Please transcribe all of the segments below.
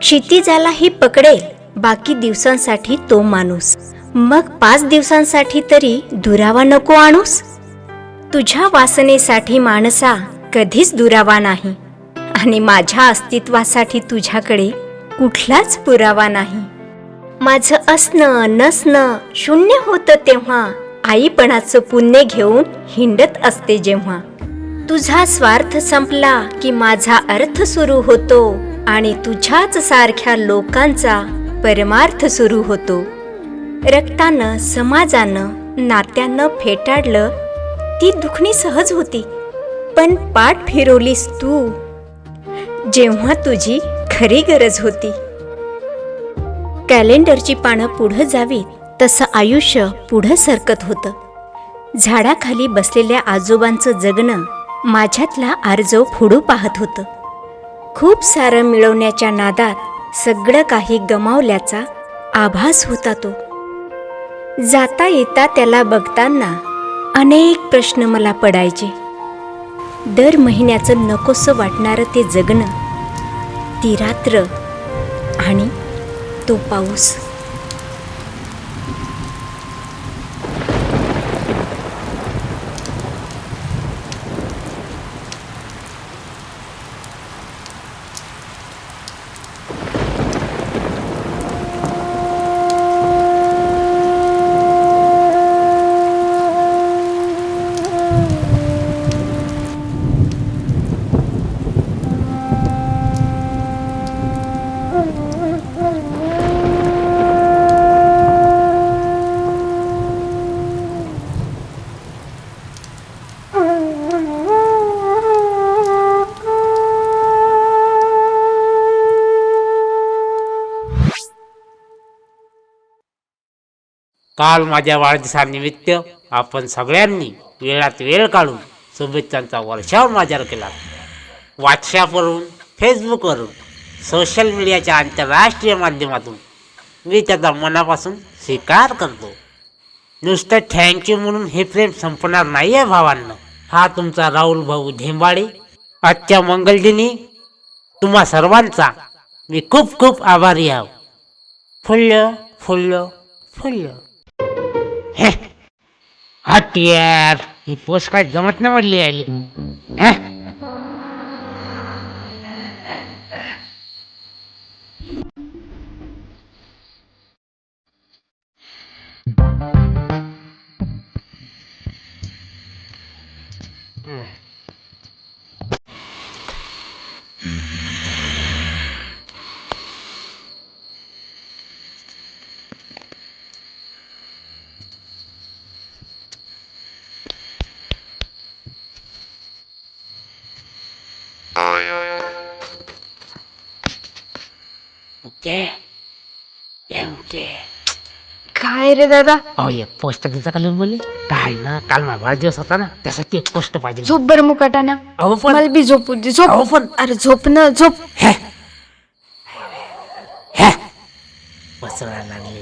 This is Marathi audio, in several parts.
क्षितिजालाही पकडेल बाकी दिवसांसाठी तो माणूस. मग 5 दिवसांसाठी तरी दुरावा नको आणूस. तुझ्या वासनेसाठी माणसा कधीच दुरावा नाही, आणि माझ्या अस्तित्वासाठी तुझ्याकडे कुठलाच पुरावा नाही. माझं असणं नसणं शून्य होतं तेव्हा, आईपणाचं पुण्य घेऊन हिंडत असते जेव्हा. तुझा स्वार्थ संपला की माझा अर्थ सुरू होतो, आणि तुझ्याच सारख्या लोकांचा परमार्थ सुरू होतो. रक्तानं समाजानं नात्यानं फेटाळलं ती दुखणी सहज होती, पण पाठ फिरवलीस तू जेव्हा तुझी खरी गरज होती. कॅलेंडरची पानं पुढं जावीत तसं आयुष्य पुढं सरकत होतं. झाडाखाली बसलेल्या आजोबांचं जगणं माझ्यातला आर्जव फोडू पाहत होतं. खूप सारं मिळवण्याच्या नादात सगळं काही गमावल्याचा आभास होता तो. जाता येता त्याला बघताना अनेक प्रश्न मला पडायचे. दर महिन्याचं नकोसं वाटणारं ते जगणं, ती रात्र आणि तो पाऊस. काल माझ्या वाढदिवसानिमित्त आपण सगळ्यांनी वेळात वेळ काढून शुभेच्छांचा वर्षाव माझ्यावर केला. व्हॉट्सॲपवरून, फेसबुकवरून, सोशल मीडियाच्या आंतरराष्ट्रीय माध्यमातून मी त्याचा मनापासून स्वीकार करतो. नुसतं थँक्यू म्हणून हे प्रेम संपणार नाही आहे भावांनो. हा तुमचा राहुल भाऊ धेंबाडे. आजच्या मंगलदिनी तुम्हा सर्वांचा मी खूप खूप आभारी आहो. Full full full. हट यार, ही पोस्ट काय जमत नाही म्हटली आली. काय रे दादा? अहो एक पोस्ट तिचा काल बोलले काय ना, काल माझा वाढदिवस होता ना, त्यासाठी एक पोस्ट पाहिजे. झोप बर मुकाटाना. अहो पण मला बी झोपू दे. झोप. अहो पण अरे झोप ना, झोप. बसवायला लागले.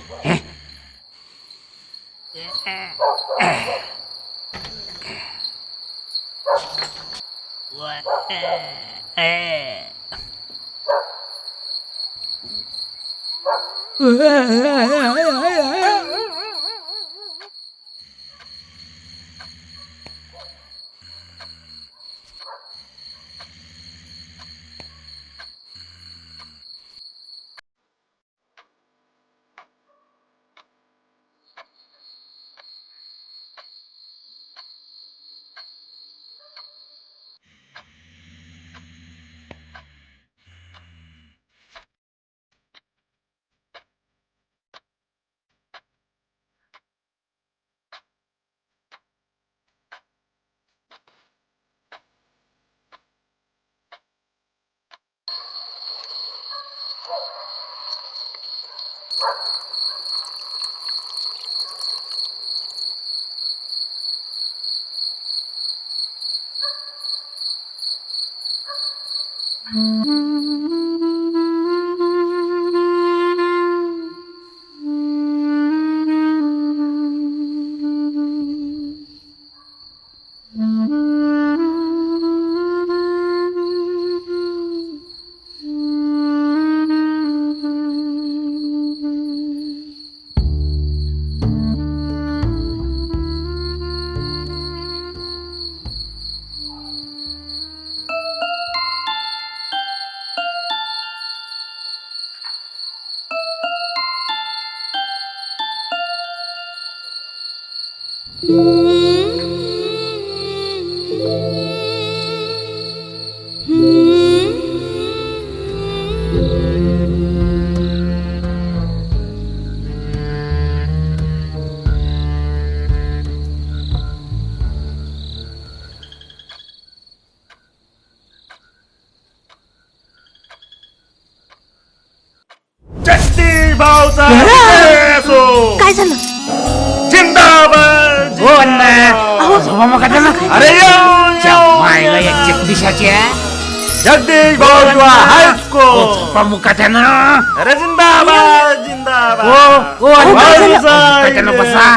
जगदीश भाऊचा विजय असो. काय झालं? जिंदाबाद हो अण्णा जिंदाबाद. झोपा मग आता ना. अरे मायला या जगदीशाच्या जगदीश भाऊ युवा हायस्को. झोपा मुकाट्या ना. अरे जिंदाबाद जिंदाबाद. ओ, ओ, अरे भाऊचा मुकाट्या ना विजय. बसा.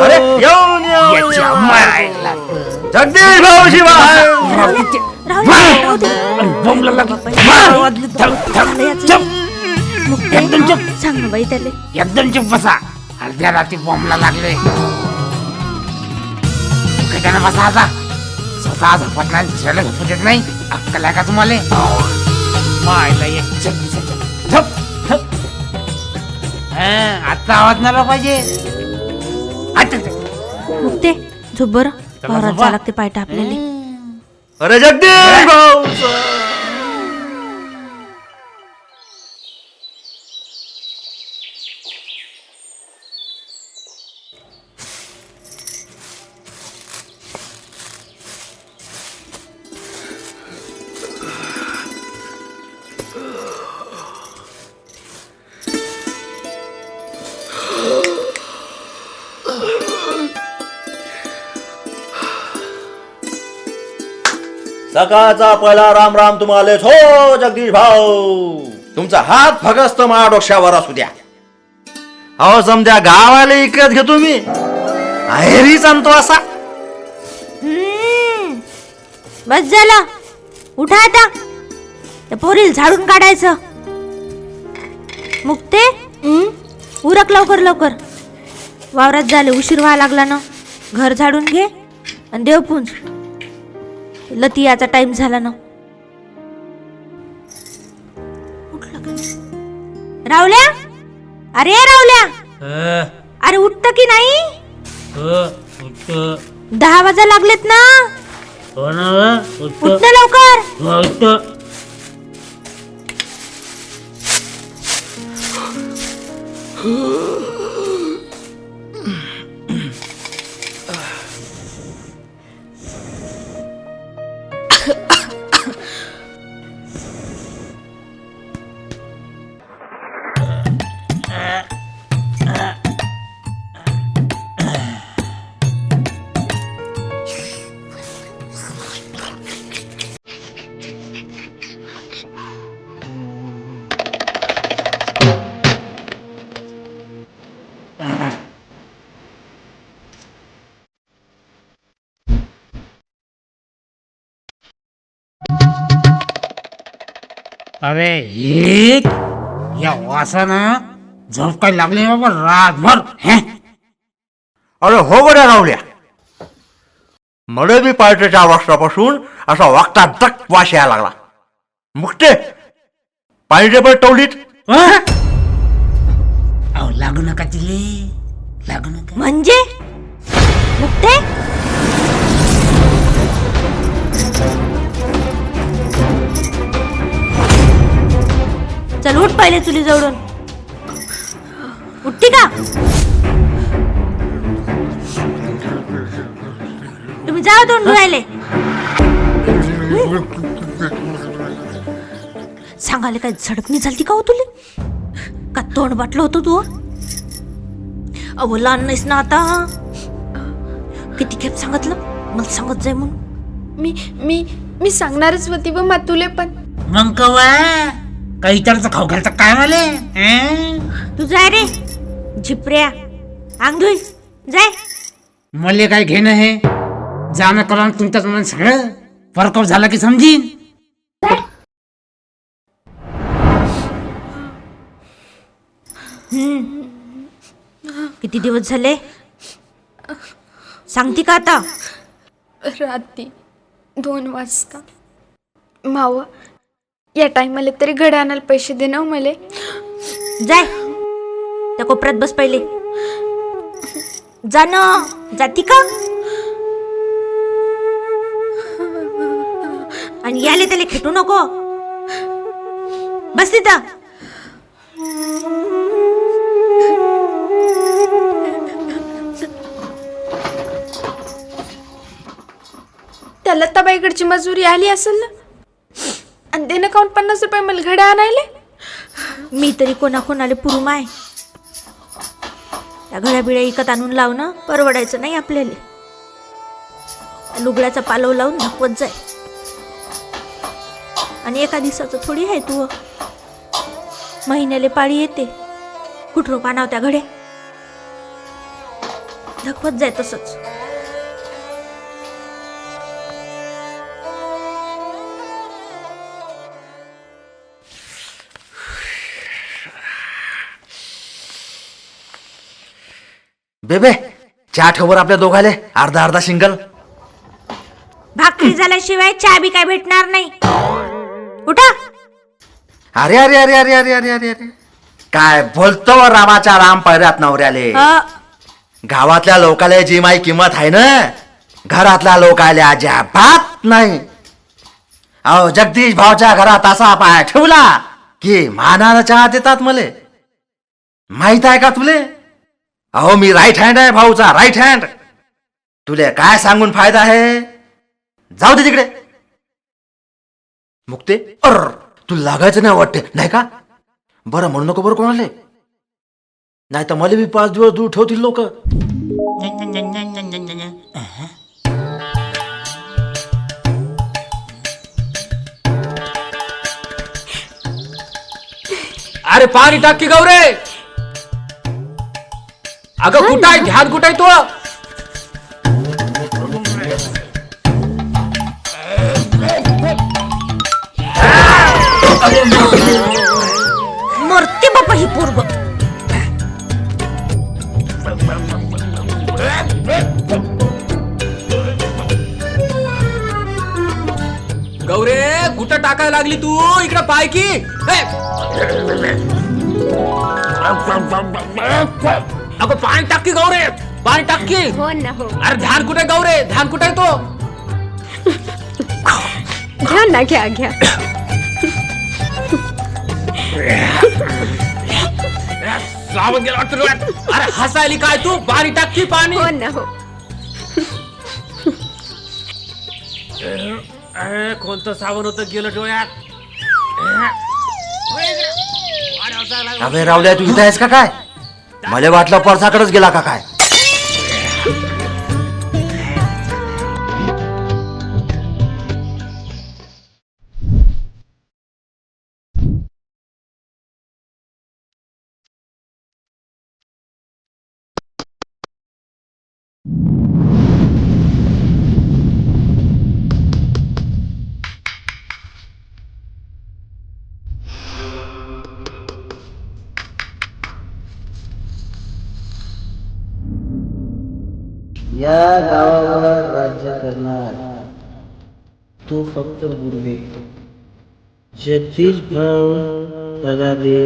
अरे येऊन येऊन याच्या येऊन. मायला. जगदीश भाऊ शिवा बोंबला लागली. एकदम चुप. सांग ना बाई त्याले. एकदम चुप बसा. अर्ध्या रात्री बॉम्बला लागले. मुकाट्यानं बसा आता. स्वतः झोपत नाही दुसऱ्याला झोपू देत नाही. अक्कल आहे का तुम्हाला? मायला एक जगदीशाच्या. झोप झोप. आता आवाज नाही आला पाहिजे. आता मुक्ते झोप बरं. चला, वावरात झोपा. जावं लागते पायटा आपल्याला. अरे जगदीश भाऊ सकाळचा पहिला राम राम तुम्हालेच हो जगदीश भाऊ. तुमचा हात फगस्त माझ्या डोक्यावर असू द्या. अहो समजा गावाला इकत घेतो मी. आहेरीच आणतो असा. बस झालं. उठा आता. त्या पोरील झाडून काढायचं. मुक्ते उरक लवकर लवकर. वावरात झाले उशीर व्हायला लागला ना. घर झाडून घे आणि देवपूंज. लतियाचा टाइम झाला ना. उठला का? रावल्या, अरे रावल्या, अरे उठत की नाही? 10 वाजा लागलेत ना. उठ ना लवकर. अरे एक या वासानं झोप काय लागली बाबा रातभर. अरे हो बड्या रावल्या. मला बी पार्टीच्या वाजतापासून असा वागता तक वास यायला लागला. मुक्ते पाणी पण टवलीत. अहो लागू नका तिले. लागू नका. म्हणजे मुक्ते चल उठ पहिले चुली जवळून. उठती का? तुम्ही जावा तोंड धुवायले. सांगायला काय झडपणी झालती का हो तुले? का तोंड बाटलं होतं तू? अहो लहान नाहीस ना आता. किती खेप सांगितलं मला सांगत जाय म्हणून. मी मी मी सांगणारच होती व मातुले पण. मग कवा काही इतरचं खाऊ घालतं काय मला? तू जाय रे झिपऱ्या. अंग धुई जाय. मले काय घेणं हे? जाणं करा तुमच्याच म्हणून सगळं वर्कआउट झालं की समजीन. किती दिवस झाले सांगते का आता? रात्री 2 वाजता. माव या टायमाला तरी घड्या आणायला पैसे दे ना मला. जाय त्या कोपऱ्यात बस पहिले. जाणं जाती का? आणि याले त्याला खेटू नको. बस तिथं. त्याला तबाईकडची मजुरी आली असेल ना, आणि त्यानं काऊन 50 रुपये मला घड्या आणायले. मी तरी कोणाकोणाला पुरुम आहे. त्या घड्या बिड्या इकत आणून लावणं परवडायचं नाही आपल्याला. लुगड्याचा पालव लावून दाखवत जाय. आणि एका दिवसाचं थोडी आहे तू. महिन्याला पाळी येते. कुठं पानाव त्या घड्या दाखवत जाय तसंच. बेबे चहा ठेवर आपल्या दोघाले अर्धा अर्धा सिंगल. भाकरी झाल्याशिवाय चहा बी काय भेटणार नाही. उठा. अरे अरे अरे अरे अरे अरे अरे अरे काय बोलतो रामाच्या राम पैऱ्यात नवऱ्याले. गावातल्या लोकाले जी माई किंमत आहे ना, घरातल्या लोकाले अजिबात नाही. अहो जगदीश भाऊच्या घरात असा पाय ठेवला की मानानं चहा देतात मले. माहित आहे का तुले? अहो मी राईट हँड आहे भाऊचा, राईट हँड. तुले काय सांगून फायदा आहे. जाऊ दे तिकडे. मुक्ते अर तू लागायचं नाही वाटते नाही का? बरं म्हणू नको बरं कोणाले, नाही तर मला बी 5 दिवस दूर ठेवतील लोक. अरे पाणी टाक की गौरे. अगं कुठं आहे ध्यान, कुठं आहे तो? मरते बापा ही पोरग. गौरे कुठं टाकायला लागली तू? इकडं पाय की. अगं पाणी टाक की गौरे, पाणी टाक की. हो ना हो. अरे ध्यान कुठे गौरे, ध्यान कुठे तो? घ्या ना, घ्या घ्या. सावध गेला वाटतं डोळ्यात. अरे हसायली काय तू? पाणी टाक की पाणी. हो ना हो. कोणतं साबण होतं गेलं डोळ्यात. अबे रावल्या तू इथं आहेस का काय? मला वाटलं परसाकडेच गेला का काय. या गावावर राज्य करणार तो फक्त गुरुवे जगदीश भाऊ तगादे.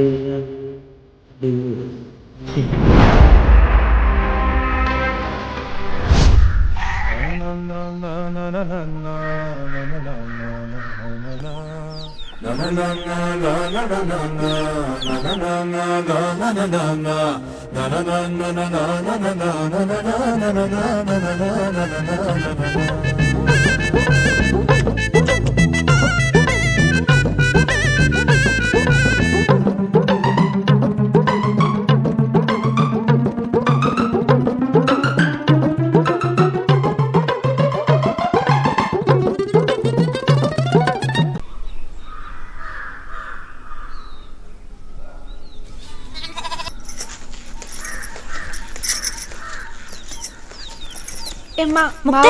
मुक्ते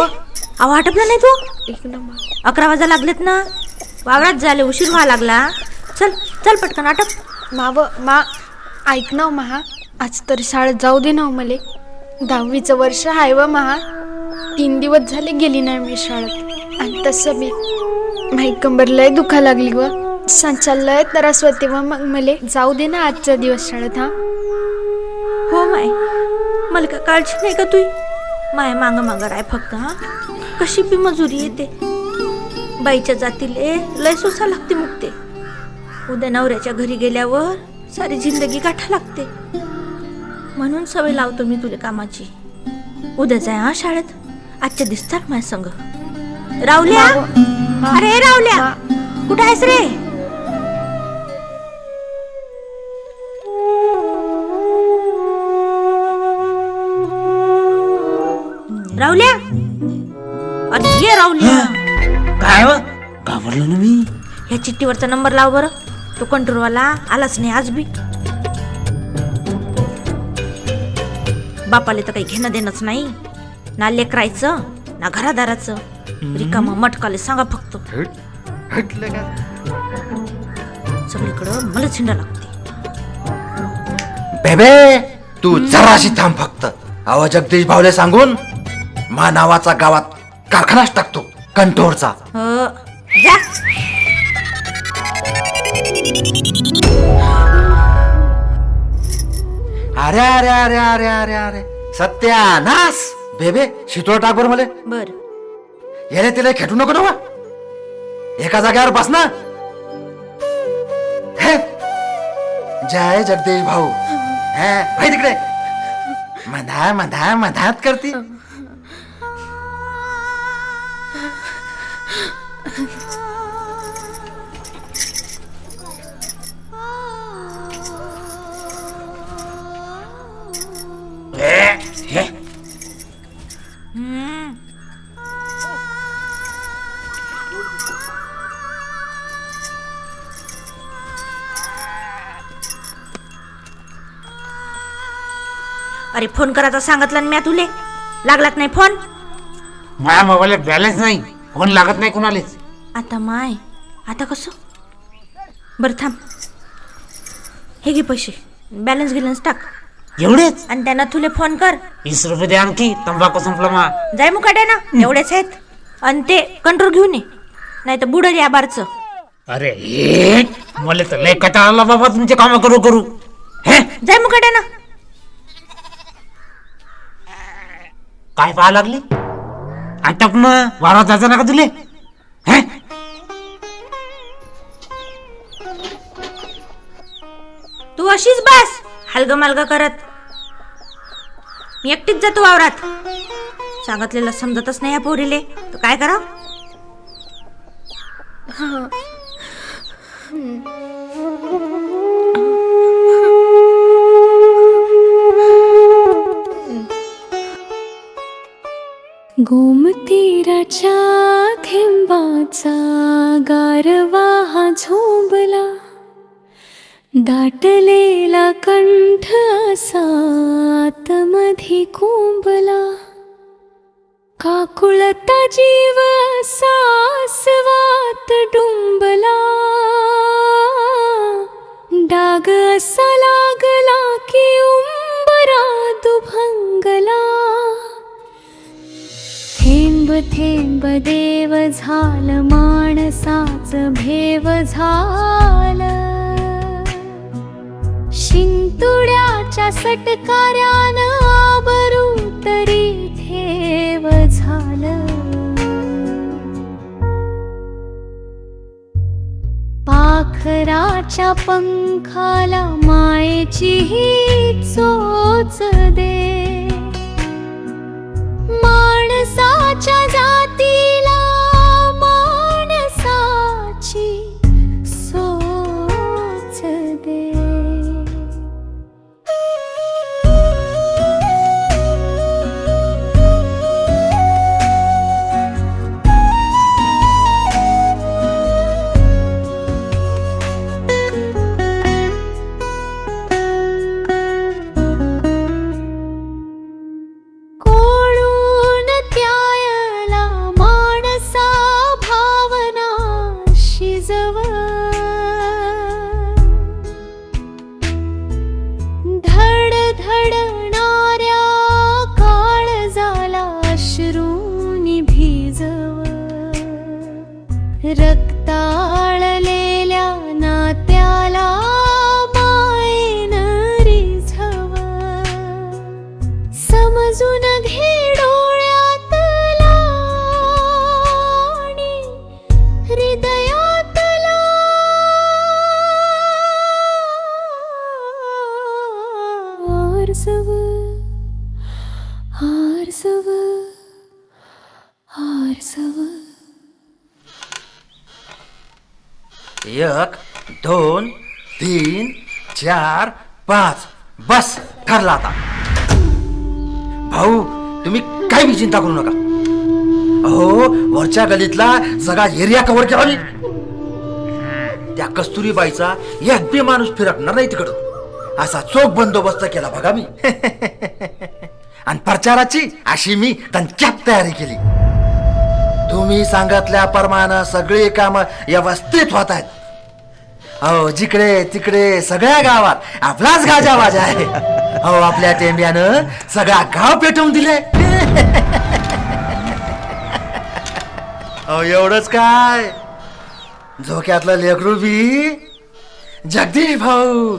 अहो आटपलं नाही तू? 1 नंबर. 11 वाजा लागलेत ना. वावरात झाले, उशीर व्हायला लागला. चल चल पटकन आटप. मा ऐक ना महा, आज तरी शाळेत जाऊ दे ना मले. 10वीचं वर्ष आहे व महा. 3 दिवस झाले गेली नाही मी शाळेत. आणि तसं बी माही कंबर लय दुखा लागली व संचालय त्रास होते व मग मले जाऊ दे ना आजचा दिवस शाळेत. हा हो माय, मला का काळजी नाही का तुई? माय मांग मांग राय फक्त हा. कशी बी मजुरी येते. बाईच्या जातीले लय सोसा लागते मुक्ते. उद्या नवऱ्याच्या घरी गेल्यावर सारी जिंदगी गाठा लागते. म्हणून सवय लावतो मी तुला कामाची. उद्या जाय हा शाळेत. आजच्या दिसतात माझ्या संग. रावल्या, अरे रावल्या, कुठे आहेस रे? रावल्या, अरे ये रावल्या. काय हो? घाबरलो ना मी. ह्या चिठ्ठीवरचा नंबर लाव बरं. तो कंट्रोलवाला आलाच नाही आज बी. बापाले तर काही घेणं देणंच नाही. ना लेकरायचं ना घरादाराचं. रिकामा मटकाले सांगा फक्त. सगळीकडं मला छिंडा लागते. बेबे तू जराशी थांब फक्त. अहो जगदीश भाऊले सांगून मा नावाचा गावात कारखानाच टाकतो कंटोरचा. जा. अरे अरे अरे अरे अरे अरे सत्यानाश. बेबे शितोळ टाक बरं मले. बर. याने तिला खेटू नको ना. एका जागेवर बस ना. हे जय जगदीश भाऊ. हे तिकडे मधा मधा मधात करती. अरे फोन करायचा सांगितलं ना मी तुले. लागलात नाही फोन. माझ्या मोबाईलला बॅलन्स नाही. फोन लागत नाही कुणालेच. आता माय आता कसं? बरं थांब. हे घे पैसे. बॅलन्स गिलन्स टाक. एवढेच? आणि त्यांना तुले फोन कर. 20 रुपये दे आणखी. तंबाखू संपला मा. जाय मुकाटे ना. एवढेच आहेत. आणि ते कंट्रोल घेऊन ये. नाही तर बुडल या बारचं. अरे हे मला तर लय कटाळा आला बाबा तुमचे काम करू करू. हे जाय मुकाटे ना. काय पाहा लागली? आटप ना. वारा जायचं नका तुले. हे तू अशीच बस हलग मालग करत. मी एकटीच जातो वावरात. सांगितलेलं समजतच नाही या पोरीले. तर काय करा? गोमतीराच्या थेंबाचा गारवा हा झोंबला. दाटलेला कंठ असा आतमधी कोंबला. काकुळता जीव असा आसवात डुंबला. डाग असा लागला की उंबरा दुभंगला. थेंब थेंब देव झालं माणसाच भेव झालं. शिंतुड्याच्या सटकाऱ्यानं आबरू तरी ठेव झालं. पाखराच्या पंखाला मायेची ही चोच दे. माणसाच्या जातीला माणसाची सोच दे. रक्ताळलेल्या नात्याला मायेनं रिझव. उत्सव 1 2 3 4 5 बस ठरला आता. भाऊ तुम्ही काही बी चिंता करू नका. अहो वरच्या गलीतला सगळा एरिया कव्हर केला मी. त्या कस्तुरीबाईचा एक बी माणूस फिरकणार नाही तिकडं असा चोख बंदोबस्त केला बघा मी. आणि प्रचाराची अशी मी दणक्यात तयारी केली. तुम्ही सांगितल्या प्रमाणे सगळी कामं व्यवस्थित होत आहेत. अहो जिकडे तिकडे सगळ्या गावात आपलाच गाजावाजा आहे. अहो आपल्या टेंब्यानं सगळा गाव पेटवून दिले. अहो एवढंच काय झोक्यातलं लेकरू बी जगदीश भाऊ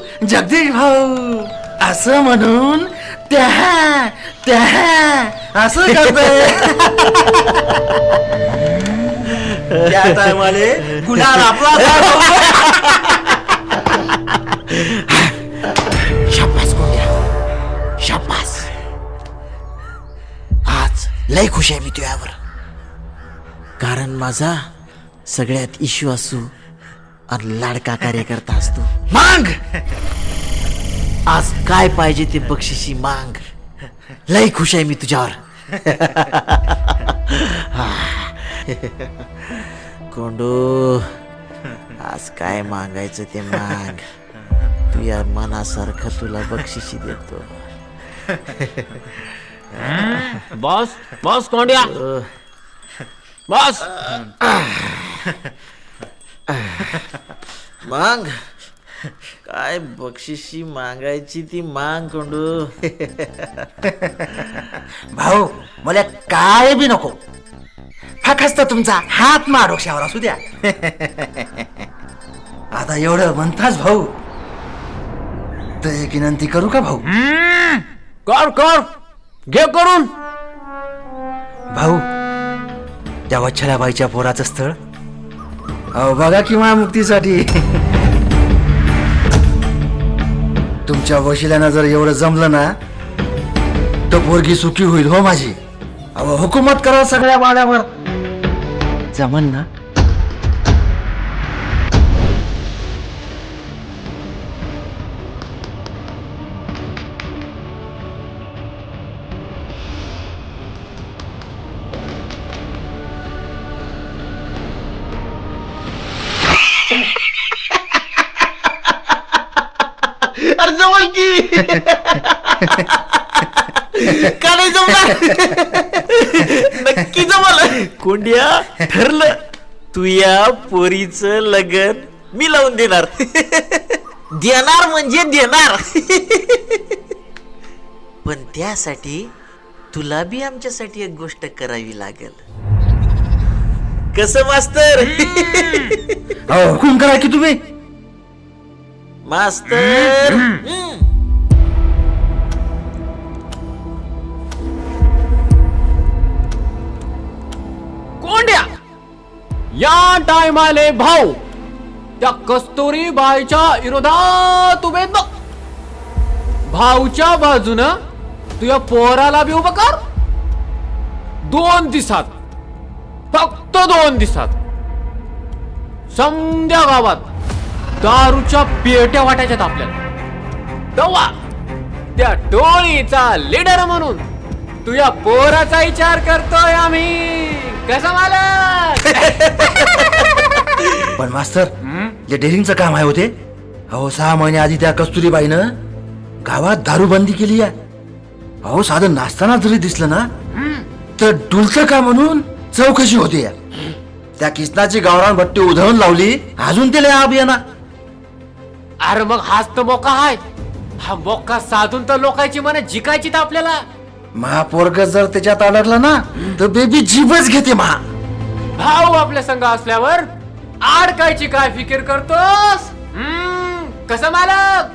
असं म्हणून त्या असं करतंय. त्या टायमाले गुन्हा आपला. शाबास कोण्या शाबास. आज लय खुश आहे मी तुझ्यावर. कारण माझा सगळ्यात विश्वासू आणि लाडका कार्यकर्ता असतो. मांग आज काय पाहिजे ते बक्षिसी मांग. लय खुश आहे मी तुझ्यावर. कोंडू आज काय मागायचं ते माग. तुझ्या मनासारखं तुला बक्षिसी देतो. Boss boss Kondya boss. मांग काय बक्षिशी मागायची ती मांग कोंडू. भाऊ मला काय बी नको. फक्त तुमचा हात मा डोक्यावर असू द्या. आता एवढं म्हणताच भाऊ तर एक विनंती करू का भाऊ. कर घे करून. भाऊ त्या वच्छलाबाईच्या पोराचं स्थळ अहो बघा किंवा मुक्तीसाठी. तुमच्या वशिल्यानं जर एवढं जमलं ना तर पोरगी सुखी होईल हो माझी. अहो हुकूमत करा सगळ्या वाड्यावर. जमन ना. अरे जवळ की का नाही जमलं. नक्की जमलं कोंड्या. ठरलं तू या पोरीचं लगन मी लावून देणार. देणार म्हणजे देणार. पण त्यासाठी तुला बी आमच्यासाठी एक गोष्ट करावी लागेल. कसं मास्तर. अहो हुकूम करा की तुम्ही. मास्तर कोंड्या या टायमाले भाऊ त्या कस्तुरी बाईच्या विरोधात उभे बघ. भाऊच्या बाजूनं तुझ्या पोराला बी उभं कर. 2 दिवसात फक्त 2 दिवसात समध्या गावात दारूच्या पेट्या वाटायच्यात आपल्याला. तेव्हा त्या टोळीचा लीडर म्हणून तुझ्या पोराचा विचार करतोय आम्ही. कसा मालक. पण मास्तर जे डेअरिंगचं काम आहे होते. अहो 6 महिने आधी त्या कस्तुरीबाईनं गावात दारूबंदी केली आहे. अहो साधं नाचताना जरी दिसलं ना तर डुलचं का म्हणून चौकशी होते. त्या किसनाची गावरान भट्टी उधळून लावली. अजून त्याला अभियाना. अरे मग हाच तर मोका आहे. हा मोका साधून तर लोकांची मन जिकायची तर आपल्याला. महापोरग जर त्याच्यात अडकला ना तर बेबी जीवच घेते महा. भाऊ आपल्या संघ असल्यावर आडकायची काय फिकीर करतोस. कसं मालक.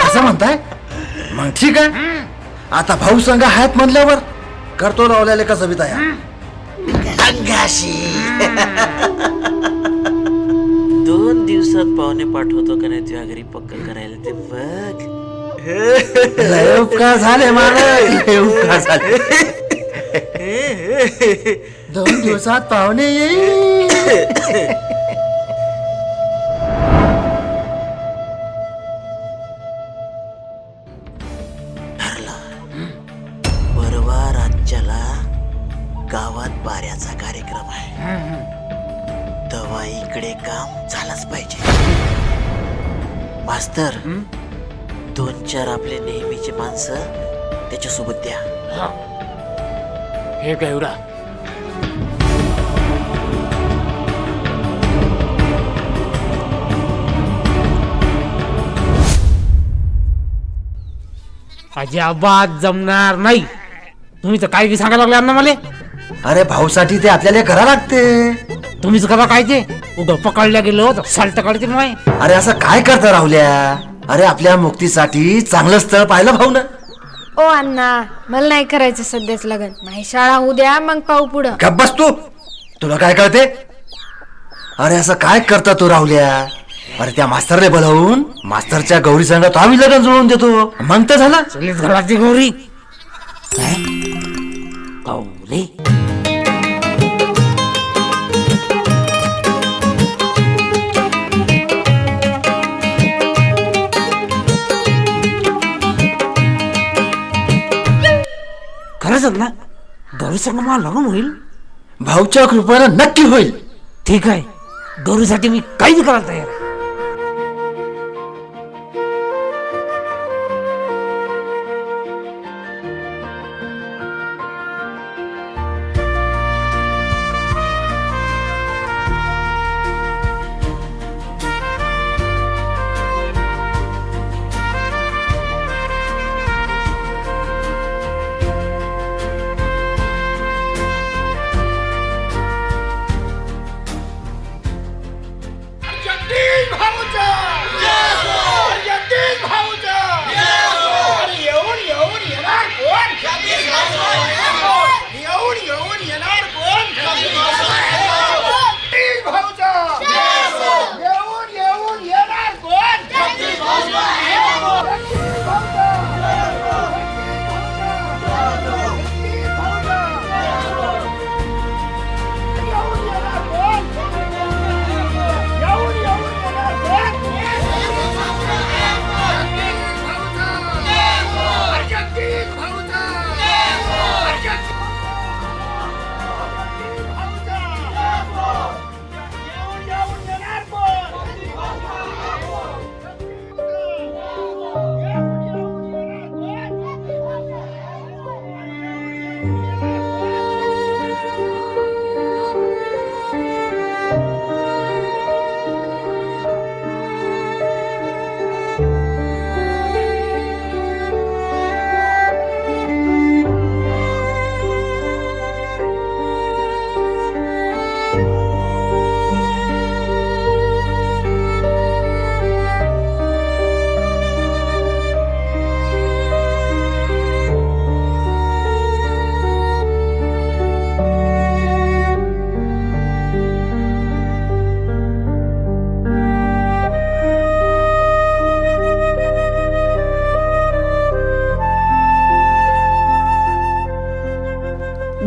असं म्हणताय. मग ठीक आहे. आता भाऊ संघ आहेत म्हणल्यावर करतो लावलेले कसं बी तयार. अंगाशी 2 दिवसात पाहुणे पाठवतो का नाही तुझ्या घरी पक्क करायला ते बघ. लय उपकार झाले मालक. लय उपकार झाले. 2 दिवसात पाहुणे येईल. परवा राज्याला गावात बाऱ्याचा कार्यक्रम आहे. तेव्हा इकडे काम झालंच पाहिजे. मास्तर 2-4 आपले नेहमीचे माणसं त्याच्यासोबत द्या. हे काय एवढा अजिबात जमणार नाही. तुम्ही तर काय बी सांगायला लागले अण्णा मला. अरे भाऊसाठी ते आपल्याला करा लागते. तुम्हीच करा काय ते उगं पकडल्या गेलो तर साल्ट काढते माय. अरे असं काय करता राहुल्या? अरे आपल्या मुक्तीसाठी चांगलं स्थळ पाहिलं भाऊ ना. ओ अण्णा, मला नाही करायचं सध्याच लग्न. माझी शाळा होऊ द्या, मग पाहू पुढं. गप्प बस तू, तुला काय कळते? अरे असं काय करता तू राहुल्या? अरे त्या मास्तरने बोलावून मास्तरच्या गौरी संघ तो आम्ही लग्न जुळवून देतो, मग तर झाला. चलीच घराची गौरी गौरी. खरंच ना, गौरी संग मला लग्न होईल. भाऊच्या कृपेनं नक्की होईल. ठीक आहे, गौरीसाठी मी काही बी करायला तयार आहे.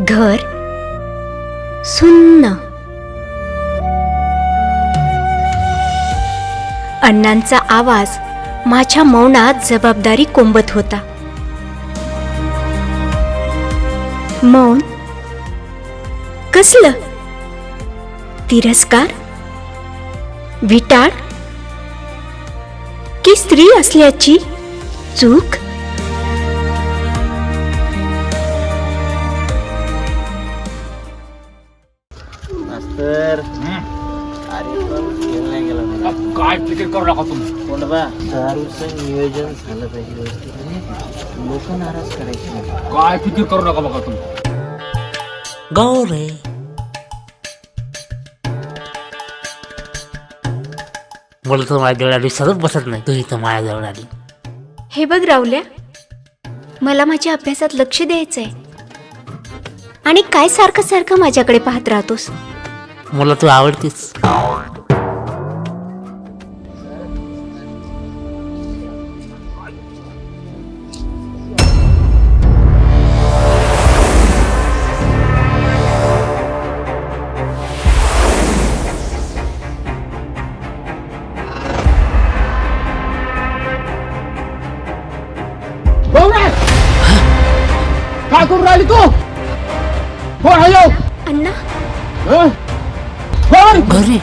घर सुन्न. अण्णांचा आवाज माझ्या मौनात जबाबदारी कोंबत होता. मौन कसलं? तिरस्कार, विटाळ की स्त्री असल्याची चूक? मास्तर काय फिकर करू नका तुम्ही. दारूचं नियोजन झालं पाहिजे व्यवस्थित. लोक नाराज करायचे नाही. काय फिकर करू नका बघा तुम्ही. गौरी मला तर माझ्या जवळ आली सरच बसत नाही. तू इथं माझ्या जवळ आली. हे बघ राहुल्या, मला माझ्या अभ्यासात लक्ष द्यायचंय आणि काय सारखं सारखं माझ्याकडे पाहत राहतोस? मला तू आवडतीस. अण्णा घरी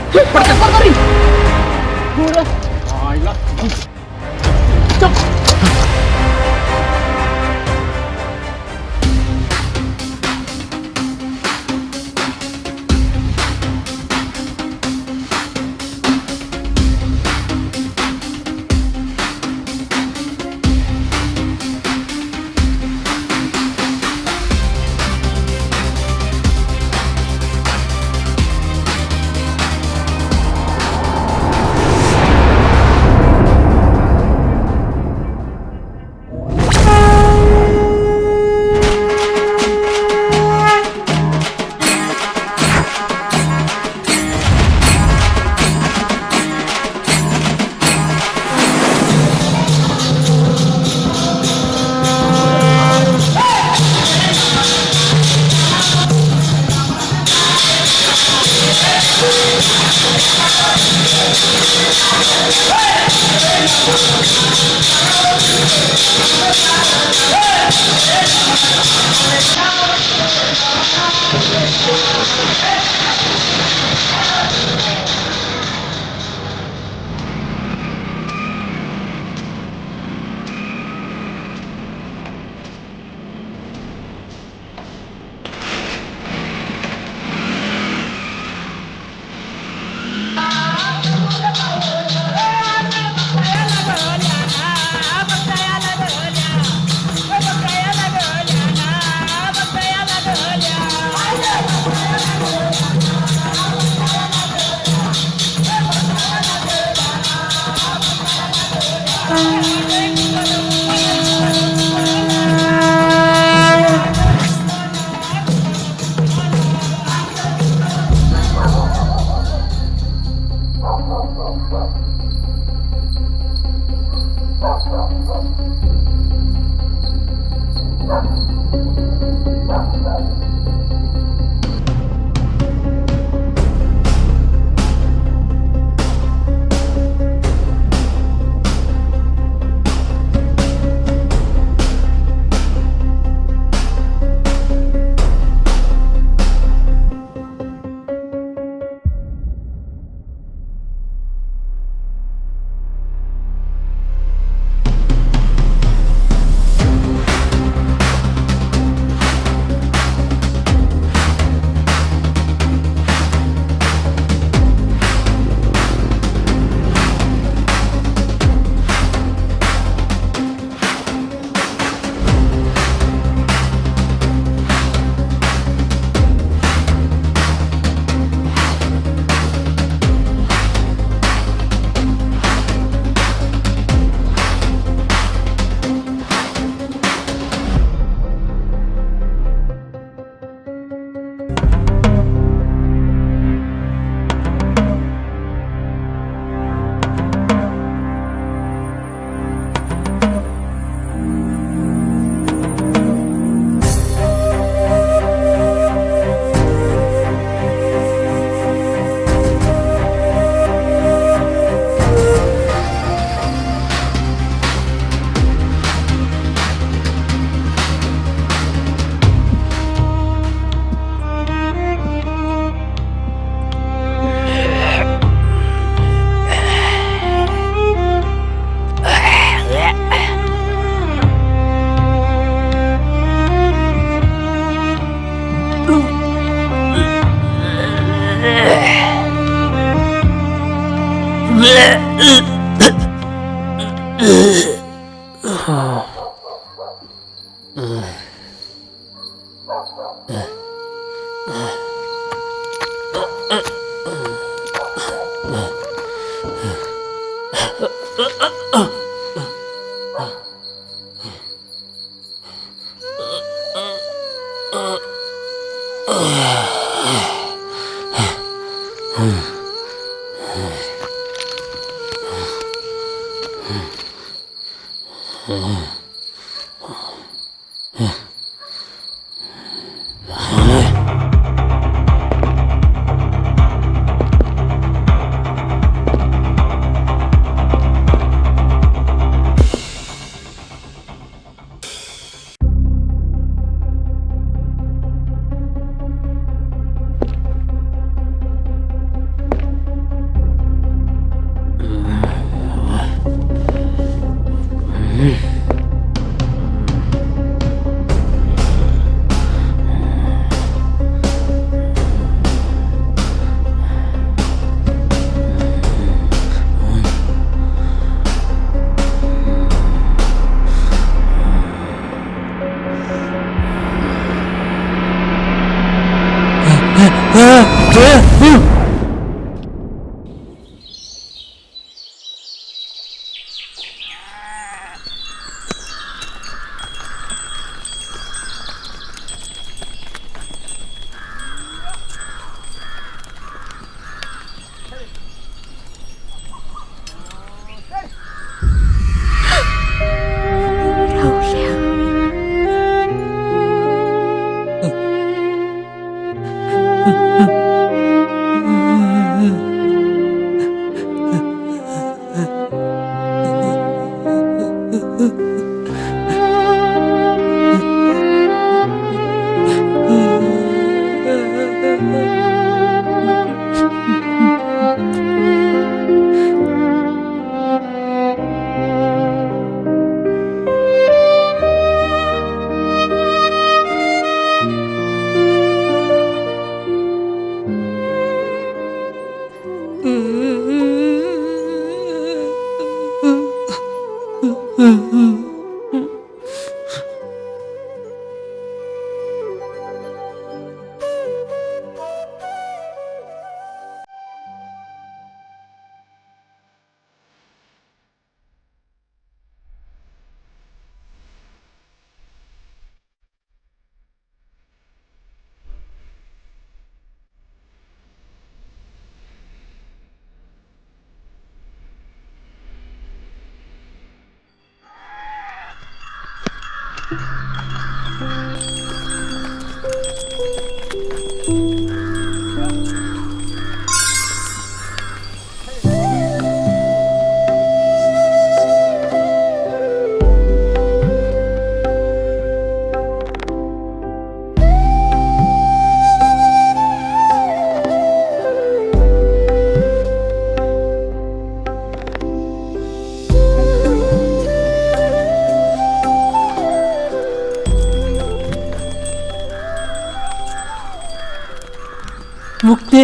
मुक्ती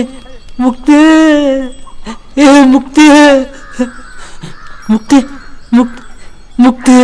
मुक्ती ए मुक्ती मुक्ती मुक्ती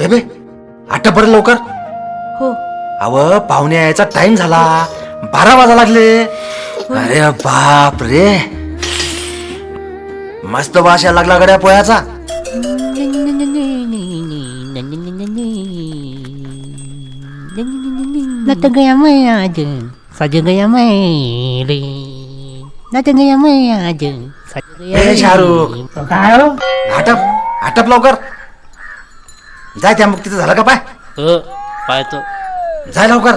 बेबे आठ बरं लवकर. हो अव पाहुणे यायचा टाइम झाला, 12 वाजा लागले. अरे बाप रे, मस्त वास यायला लागला गड्या पोह्याचा. नाच गया मैं आज सज गया मैं रे, नाच गया मैं आज सज गया ए शाहरुख, काय हो? आटप आटप लवकर. जाय त्या मुक्तीचं झालं का पाय, हो पाहतो. जाय लवकर.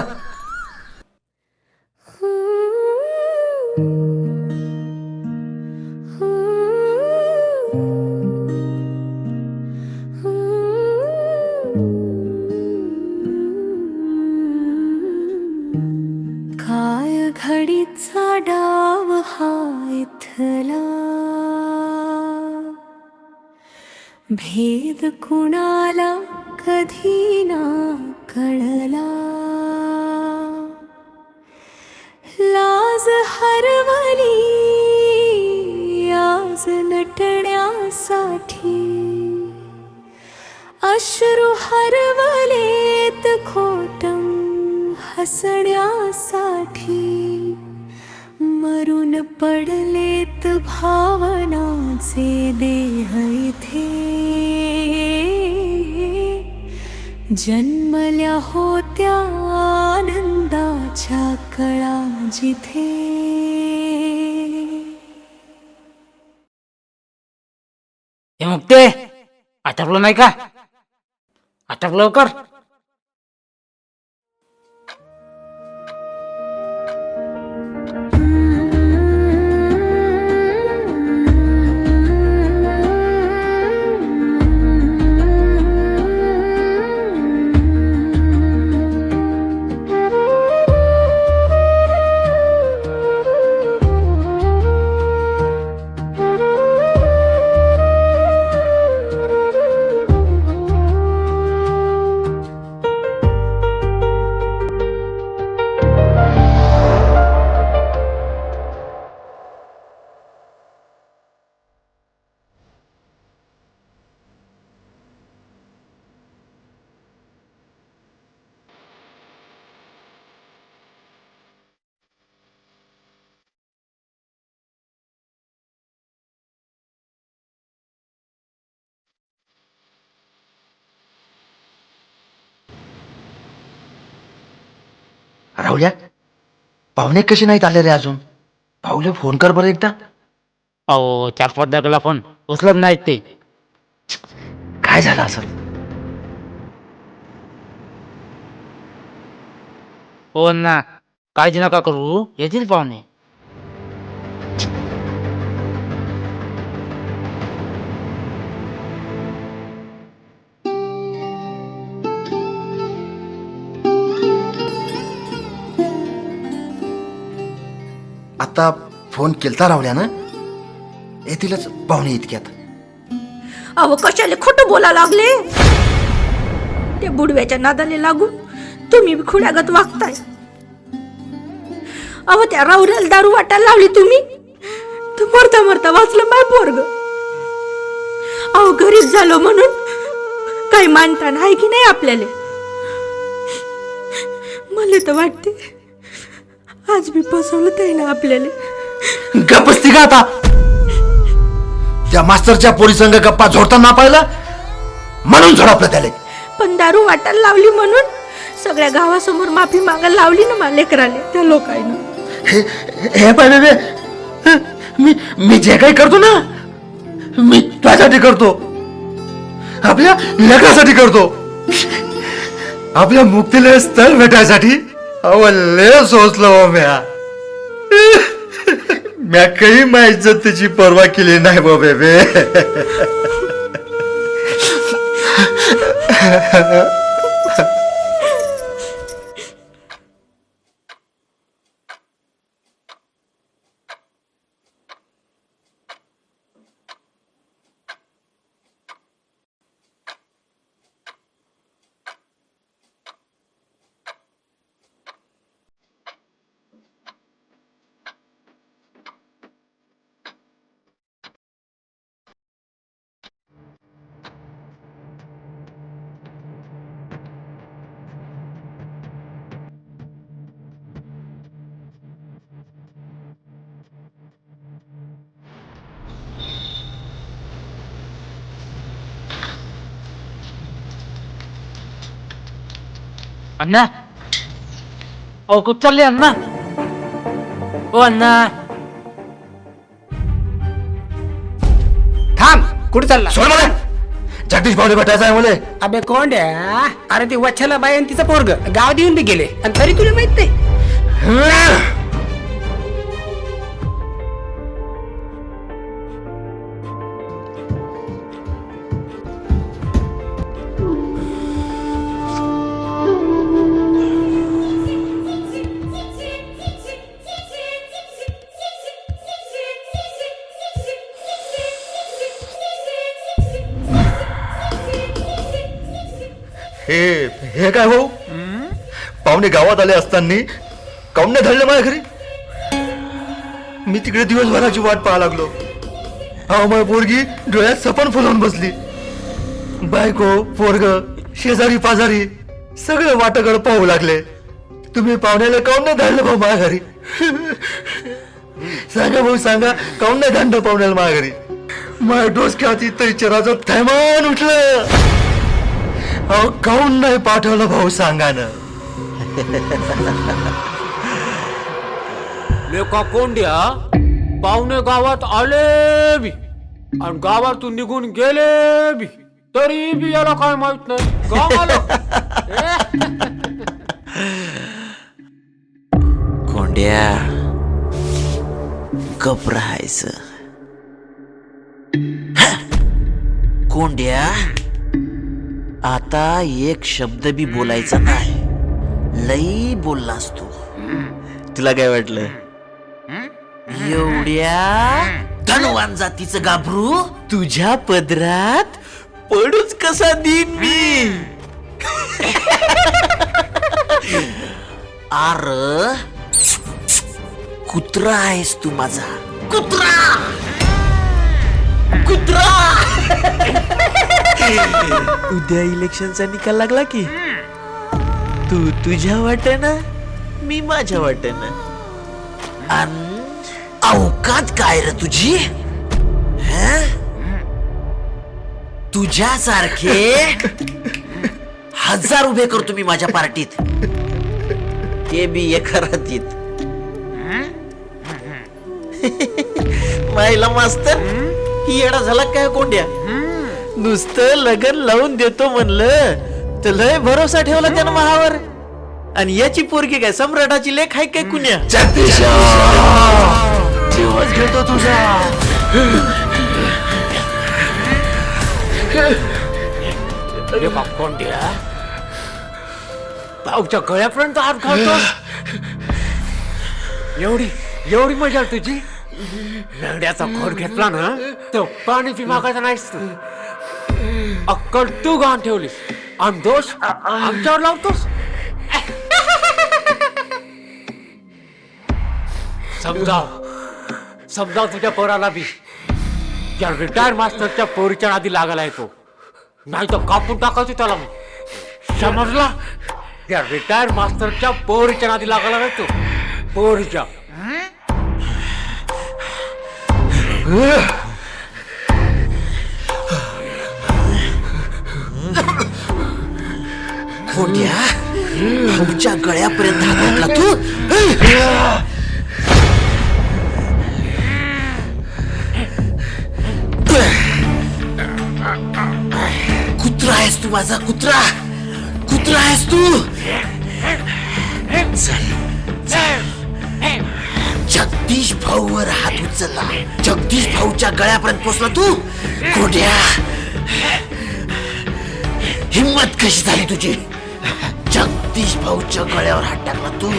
काय घडीचा डाव हा इथला, भेद कुणाला कधी ना कळला. लाज हरवली आज नटण्यासाठी, अश्रू हरवलेत खोटं हसण्यासाठी. मरून पडलेत भावनाचे देह इथे, जन्मल्या होत्या आनंदाच्या कळा जिथे. हे मुक्ते आटपलं नाही का? आटप लवकर. राहुल्या, पाहुणे कसे नाहीत आले रे अजून? भाऊले फोन कर बरं एकदा. अहो 4-5 दाखला फोन उचलत नाहीत ते. काय झालं असेल? हो ना, काळजी नका करू, येतील पाहुणे. आता फोन केलता राहुल्यानं, येतीलच पाहुणे इतक्यात. अहो कशाले खोटं बोला लागले? त्या बुडव्याच्या नादाले लागून तुम्ही बी खुड्यागत वागताय. अहो त्या राहुल्याला दारू वाटायला लावली तुम्ही, तर मरता मरता वाचलं माय पोरग. अहो गरीब झालो म्हणून काही मानता नाही की नाही आपल्याला? मला तर वाटते आज बी फसवलं आहे ना आपल्याला. गप्पस्ती का आता? त्या मास्तरच्या पोरीसंग गप्पा झोडताना पाहिलं म्हणून झोडपलं त्याला. पण दारू वाटायला लावली म्हणून सगळ्या गावासमोर माफी मागायला लावली ना मला लेकराले त्या लोकांना. हे पाय बे, मी जे काही करतो ना, मी तुझ्यासाठी करतो, आपल्या लेकरासाठी करतो, आपल्या मुक्तीला स्थळ भेटायसाठी. अवले सोचलो म्या काही माझ्या इज्जतीची पर्वा केली नाही बाबे. अण्णा ओ कुठं चालले अण्णा ओ अण्णा थांब कुठे चालला सोड मला जगदीश भाऊने भेटायचं आहे मुले. अबे कोण द्या अरे ती वच्छला बाई आणि तिचं पोरग गाव देऊन बी गेले आणि तरी तुला माहित नाही. हे हे काय भाऊ पाहुणे गावात आले असताना काऊन नाही धरले माझ्या घरी. मी तिकडे दिवसभराची वाट पाहा लागलो. अहो माझी पोरगी डोळ्यात सपन फुलवून बसली. बायको पोरग शेजारी पाजारी सगळे वाटाकडे पाहू लागले. तुम्ही पाहुण्याला काऊन नाही धरलं भाऊ माझ्या घरी. सांगा भाऊ सांगा काऊन नाही धरलं पाहुण्याला माझ्या घरी. माझ्या डोसक्यात इथं चराचं थैमान उठलं. अहो काऊन नाही पाठवलं भाऊ सांगा ना. लेका कोंड्या पाहुणे गावात आले बी आणि गावातून निघून गेले बी तरी बी याला काय माहित नाही गावाला. कोंड्या गप राहायचं. कोंड्या आता एक शब्द बी बोलायचा नाही. लई बोललास तू. तुला काय वाटलं एवढ्या धनवान जातीचं गाभरू तुझ्या पदरात पडूच कसा देईन मी. आर कुत्रा आहेस तू माझा कुत्रा कुत्रा. उद्या इलेक्शनचा निकाल लागला की तू तुझ्या वाटेनं मी माझ्या वाटेनं. आणि अवकात काय रे तुझी. तुझ्यासारखे 1000 उभे करतो मी माझ्या पार्टीत. ते बी एका रात्रीत. मायला मास्तर येडा झाला काय कोंड्या. नुसतं लगन लावून देतो म्हणलं तर लय भरोसा ठेवला त्यानं महावर. आणि याची पोरगी काय सम्राटाची लेख आहे काय कुण्या. दिवस घेतो तुझा. लेका कोंड्या पावच्या गळ्यापर्यंत हात घालतोस. एवढी एवढी मजा तुझी. लंगड्याचा घोर घेतला ना तर पाणी पी मागायचं नाहीस तू. अक्कल तू गहाण ठेवलीस आणि दोष आमच्यावर लावतोस. समजाव तुझ्या पोराला बी त्या रिटायर मास्टरच्या पोरीच्या नादी लागायला येतो. नाही तर कापून टाकायचो त्याला. समजला. त्या रिटायर मास्टरच्या पोरीच्या नादी लागायला येतो. पोरीच्या कोंड्या भाऊच्या गळ्यापर्यंत हात घातला तू. कुत्रा आहेस तू माझा कुत्रा कुत्रा आहेस तू. जगदीश भाऊवर हात उचलला. जगदीश भाऊच्या गळ्यापर्यंत पोचला तू. कोंड्या हिम्मत कशी झाली तुझी. जगदीश भाऊच्या गळ्यावर हात टाकला तू.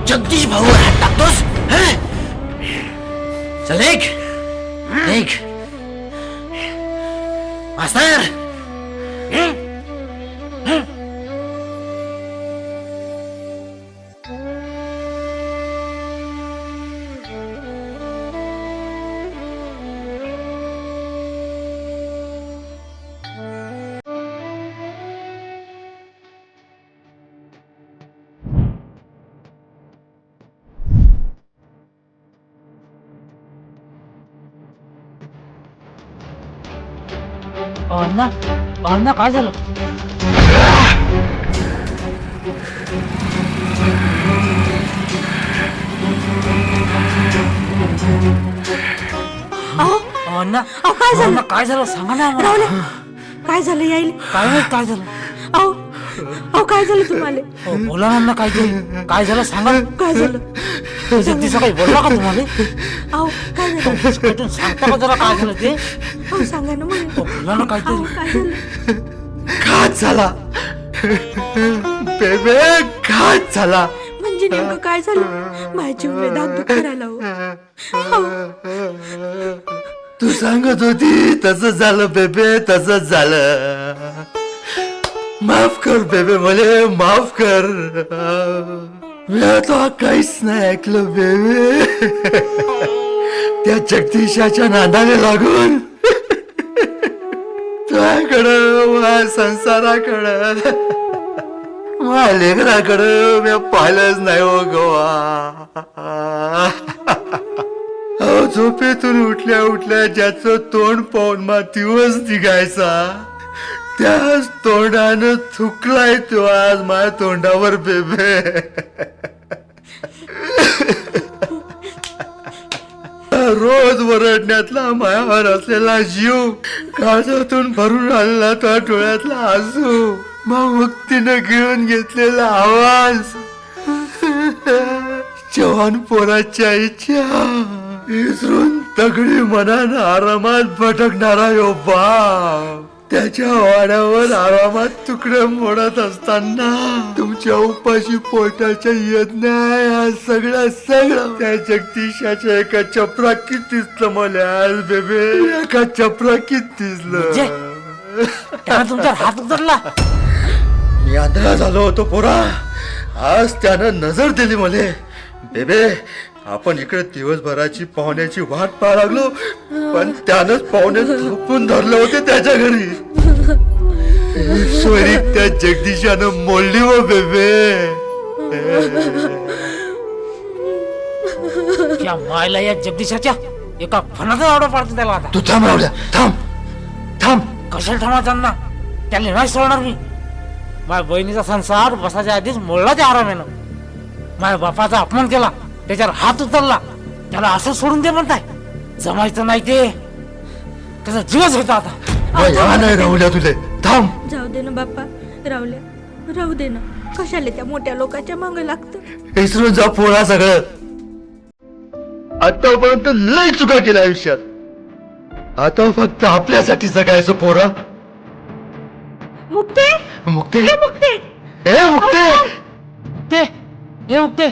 जगदीश भाऊवर हात टाकतोस. चल एक मास्तर अण्णा अण्णा काय झालं? अण्णा अहो काय झालं? अण्णा काय झालं सांगा ना आम्हाला. राहुल्या काय झालं यायला? काय माहित काय झालं? अहो अहो काय झालं तुम्हाला? अहो, बोला ना अण्णा, काय झालं? काय झालं सांगा. काय झालं? जगदीश काही बोलला का तुम्हाला? अहो काय झालं? भेटून सांगता का जरा काय झालं ते? अहो सांगा ना मला. बोला ना काहीतरी. अहो काय झालं? घात झाला बेबे, घात झाला. म्हणजे नेमकं काय झालं? माझी वेदात दुःख करायला हो. तू सांगत होती तसंच झालं बेबे, तसंच झालं. माफ कर बेबे, मला माफ कर. मी आता काहीच नाही ऐकलं बेबे. त्या जगदीशाच्या नादाने लागून तुझ्याकडं, माझ्या संसाराकडं, माझ्या लेकराकडं मी पाहिलंच नाही हो गोवा. अहो, झोपेतून उठल्या उठल्या ज्याचं तोंड पाहून मा दिवस निघायचा, त्याच तोंडानं थुकलाय तो आज माझ्या तोंडावर बेबे. रोज वरडण्यातला मायावर असलेला जीव, काळजातून भरून आलेला तो डोळ्यातला आसू, मग मुक्तीनं गिळून घेतलेला आवाज, जवान पोराच्या इच्छा विसरून तगडी मनानं आरामात भटकणारा यो बाप, त्याच्या वाड्यावर आरामात तुकडे मोडत असताना तुमच्या उपाशी पोटाच्या यज्ञा सगळं त्या जगदीशाच्या एका चपराकीत दिसलं मला आज बेबे. एका चपराकीत दिसलं. त्यानं तुमचा हात उतरला. मी आंधळा झालो होतो पोरा, आज त्यानं नजर दिली मले. बेबे, आपण इकडे दिवसभराची पाहुण्याची वाट पाहा लागलो, पण त्यानंच पाहुणे झोपून धरले होते त्याच्या घरी. सोयरी त्या जगदीशानं मोडली हो बेबे. त्या मायला या जगदीशाच्या एका फणाचा आवडा पाडतो त्याला आता. तू थांब राहुल्या, थांब थांब. कशाला थांबायचं? त्याला नाही सोडणार मी. माझ्या बहिणीचा संसार बसाच्या आधीच मोडला त्या आरामानं. माझ्या बापाचा अपमान केला, त्याच्यावर हात उचलला, त्याला असं सोडून दे म्हणताय? जमायचं नाही ते. त्याचा जीवच होता आता. नाही राहुल्या, तुले थांब. जाऊ दे ना बाप्पा, राहुल्या राहू दे ना. कशाला त्या मोठ्या लोकांच्या मागे लागतं? विसरून जा पोरा सगळं. आतापर्यंत लय चुका केल्या आयुष्यात, आता फक्त आपल्यासाठी जगायचं पोरा. मुक्ते मुक्ते, हे मुक्ते ए मुक्ते. ते हे उठते.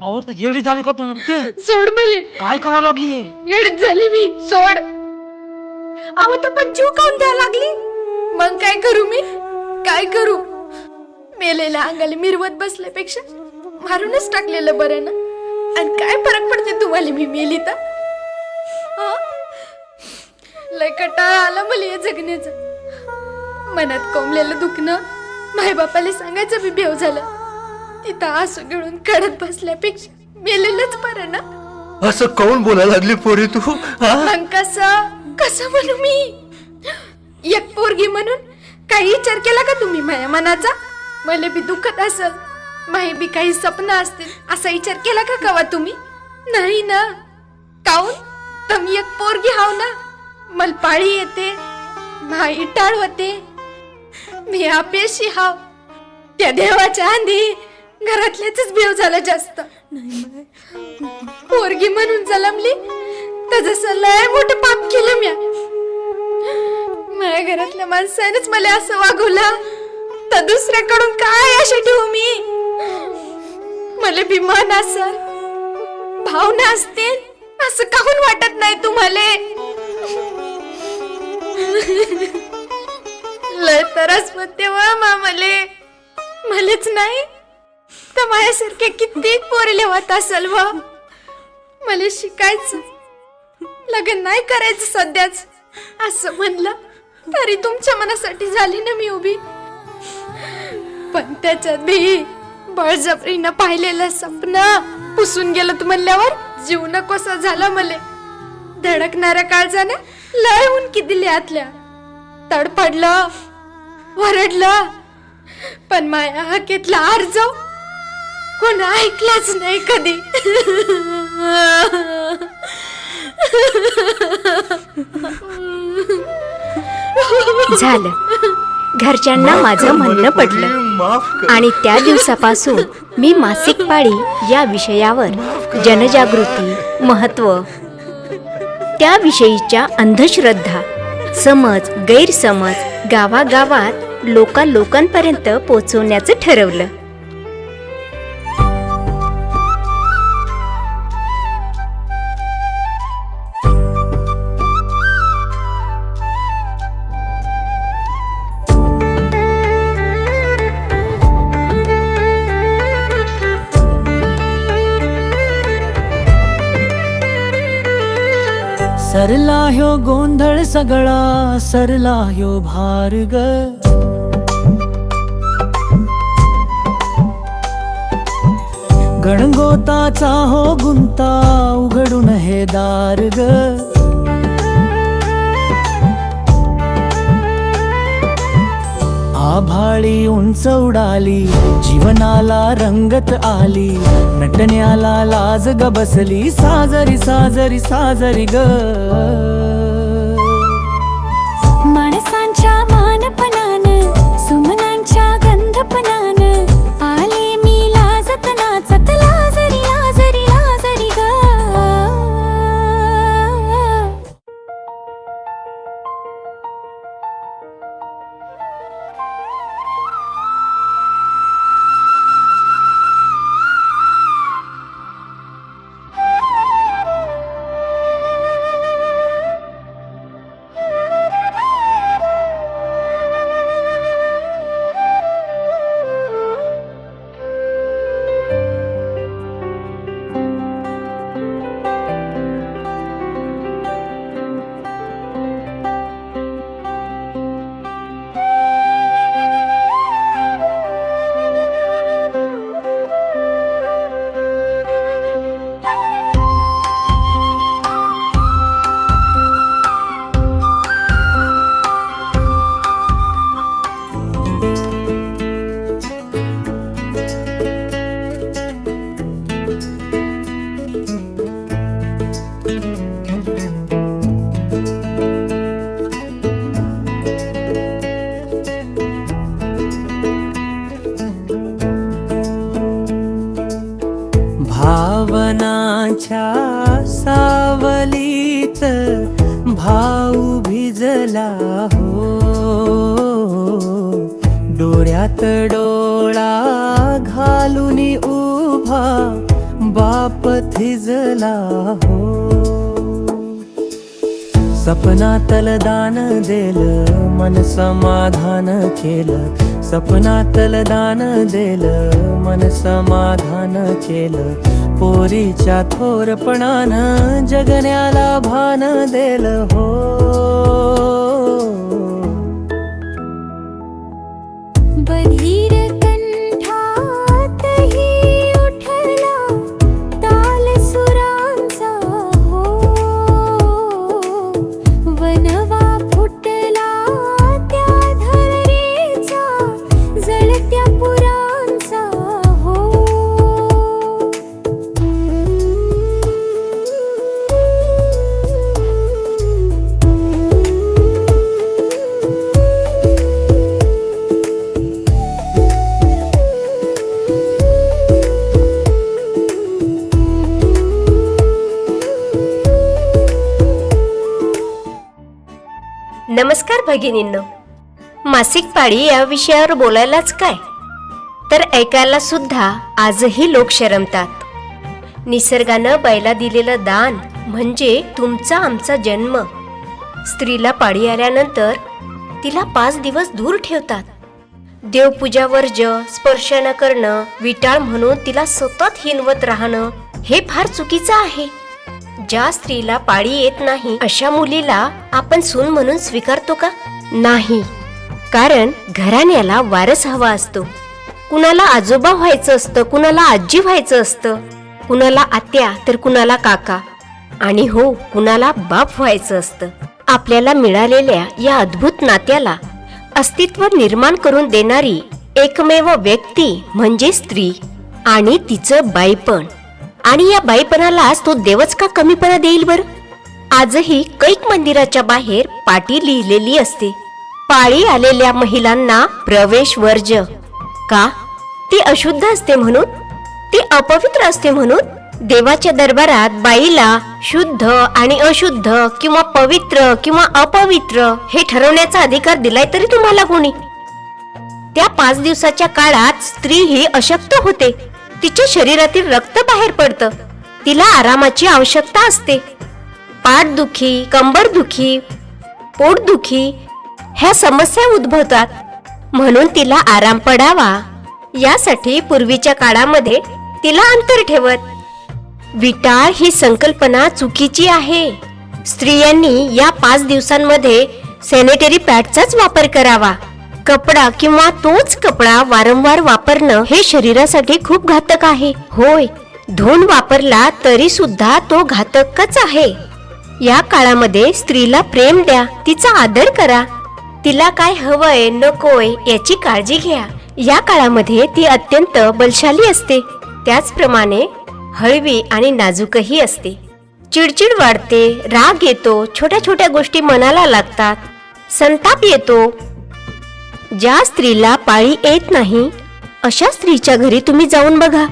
अहो तर येडी झाली का तू? सोड मला, काय करायला लागली? येडीच झाली मी. सोड. अहो तर पण जीव काऊन द्यायला लागली? मग काय करू मी? काय करू? मेलेल्या अंगाला मिरवत बसल्यापेक्षा मारूनच टाकलेलं बरं ना. आणि काय फरक पडते तुम्हाला मी मेली तर? हं? लय कटाळा आला मला या जगण्याचं. मनात कोंबलेलं दुखणं माझ्या बापाला सांगायचं बी भेव झालं. तिथं आसू गिळून कडत बसल्यापेक्षा मेलेलंच बरं ना. असं काऊन बोलायला लागली पोरी तू? मग कसं म्हणू मी? एक पोरगी म्हणून काही विचार केला का तुम्ही माझ्या मनाचा? मला बी दुखत असल, माही बी काही स्वप्न असतील, असा विचार केला का कवा तुम्ही? नाही ना. काऊन? तुम्ही एक पोरगी हाव ना. मला पाळी येते, माई टाळ होते, मी अपयशी हाव. त्या देवाच्या आंधी घरातल्याच भेव झालं जास्त. पोरगी म्हणून जलमली तर जसं लय मोठं पाप केलं म्या. माझ्या घरातल्या माणसानेच मला असं वागवलं तर दुसऱ्याकडून काय आशा ठेवू मी? मला बी मन असल, भावना असतील, असं काहून वाटत नाही तुम्हाला? लय तरच म्हणते वा मामले. मलाच नाही तर माझ्यासारखे किती पोरले होत असल व. मला शिकायचं, लग्न नाही करायचं सध्याच असं म्हणलं तरी तुमच्या मनासाठी झाली ना मी उभी. पण त्याच्यातही बळजबरीनं पाहिलेलं स्वप्न पुसून गेलं तू म्हणल्यावर जीव नकोसा झाला मले. धडकणाऱ्या काळजाने लय उनकी दिली आतल्या. तडफडलं, वरडलं, पण माया हाकेतला अर्ज कोण ऐकलाच नाही कधी. झालं. घरच्यांना माझं म्हणणं पडलं माफ कर. आणि त्या दिवसापासून मी मासिक पाळी या विषयावर जनजागृती, महत्व, त्याविषयीच्या अंधश्रद्धा, समज गैरसमज गावागावात लोकांपर्यंत पोचवण्याचं ठरवलं. सरला ह्यो गोंधळ सगळा, सरला ह्यो भार ग. गणगोताचा हो गुंता, उघडून हे दार ग. आभाळी उंच उडाली, जीवनाला रंगत आली, नटण्याला लाज ग बसली, साजरी साजरी साजरी ग. माणसांच्या मानपणान, सुमनांच्या गंधपणान, आले मी लाजत नाचत, लाजरी लाजरी लाजरी ग. भावनाच्या सावलीत भाऊ भिजला हो, डोळ्यात डोळा घालून उभा बाप थिजला हो. सपनातल दान दिलं, मन समाधान केलं, सपनातल दान दिलं, मन समाधान केलं, पोरीच्या थोरपणानं जगण्याला भान दिलं हो. बधीर कंठातही उठला ताल सुरांचा हो, वनवा फुटला त्या धरणीचा, जळत्या पुरांचा हो. नमस्कार भगिनींनो. मासिक पाळी या विषयावर बोलायलाच काय, तर ऐकायला सुद्धा आजही लोक शरमतात. निसर्गानं बाईला दिलेलं दान म्हणजे तुमचा आमचा जन्म. स्त्रीला पाळी आल्यानंतर तिला 5 दिवस दूर ठेवतात. देवपूजा वर्ज, स्पर्श न करणं, विटाळ म्हणून तिला सतत हिनवत राहणं हे फार चुकीचं आहे. ज्या स्त्रीला पाळी येत नाही अशा मुलीला आपण सून म्हणून स्वीकारतो का? नाही, कारण घराण्याला वारस हवा असतो. कुणाला आजोबा व्हायचं असतं, कुणाला आजी व्हायचं असतं, कुणाला आत्या तर कुणाला काका, आणि हो कुणाला बाप व्हायचं असतं. आपल्याला मिळालेल्या या अद्भुत नात्याला अस्तित्व निर्माण करून देणारी एकमेव व्यक्ती म्हणजे स्त्री आणि तिचं बाईपण. आणि या बाईपणालाच तो देवच का कमीपणा देईल बर? आजही कैक मंदिराच्या बाहेर पाटी लिहिलेली असते, पाळी आलेल्या महिलांना प्रवेश वर्ज्य. का? ती अशुद्ध असते म्हणून, ती अपवित्र असते म्हणून. देवाच्या दरबारात बाईला शुद्ध आणि अशुद्ध किंवा पवित्र किंवा अपवित्र हे ठरवण्याचा अधिकार दिलाय तरी तुम्हाला कोणी? त्या 5 दिवसाच्या काळात स्त्री ही अशक्त होते, तिच्या शरीरातील रक्त बाहेर पडतं, तिला आरामाची आवश्यकता असते. पाठदुखी, कंबरदुखी, पोटदुखी ह्या समस्या उद्भवतात, म्हणून तिला आराम पडावा यासाठी पूर्वीच्या काळामध्ये तिला अंतर ठेवत. विटाळ ही संकल्पना चुकीची आहे. स्त्रियांनी या 5 दिवसांमध्ये सॅनिटरी पॅडचाच वापर करावा. कपडा किंवा तोच कपडा वारंवार वापरणं हे शरीरासाठी खूप घातक आहे. होय, धुवून वापरला तरी सुद्धा तो घातकच आहे. या काळामध्ये स्त्रीला प्रेम द्या, तिचा आदर करा, तिला काय हवंय नकोय याची काळजी घ्या. या काळामध्ये ती अत्यंत बलशाली असते, त्याचप्रमाणे हळवी आणि नाजूकही असते. चिडचिड वाढते, राग येतो, छोट्या छोट्या गोष्टी मनाला लागतात, संताप येतो. ज्या स्त्रीला पाळी येत नाही अशा स्त्रीच्या घरी तुम्ही जाऊन बघा,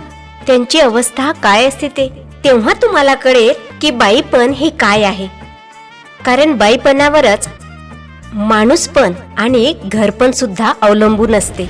त्यांची अवस्था काय असते ते. तेव्हा तुम्हाला कळेल की बाईपण हे काय आहे. कारण बाईपणावरच माणूसपण आणि घरपण सुद्धा अवलंबून असते.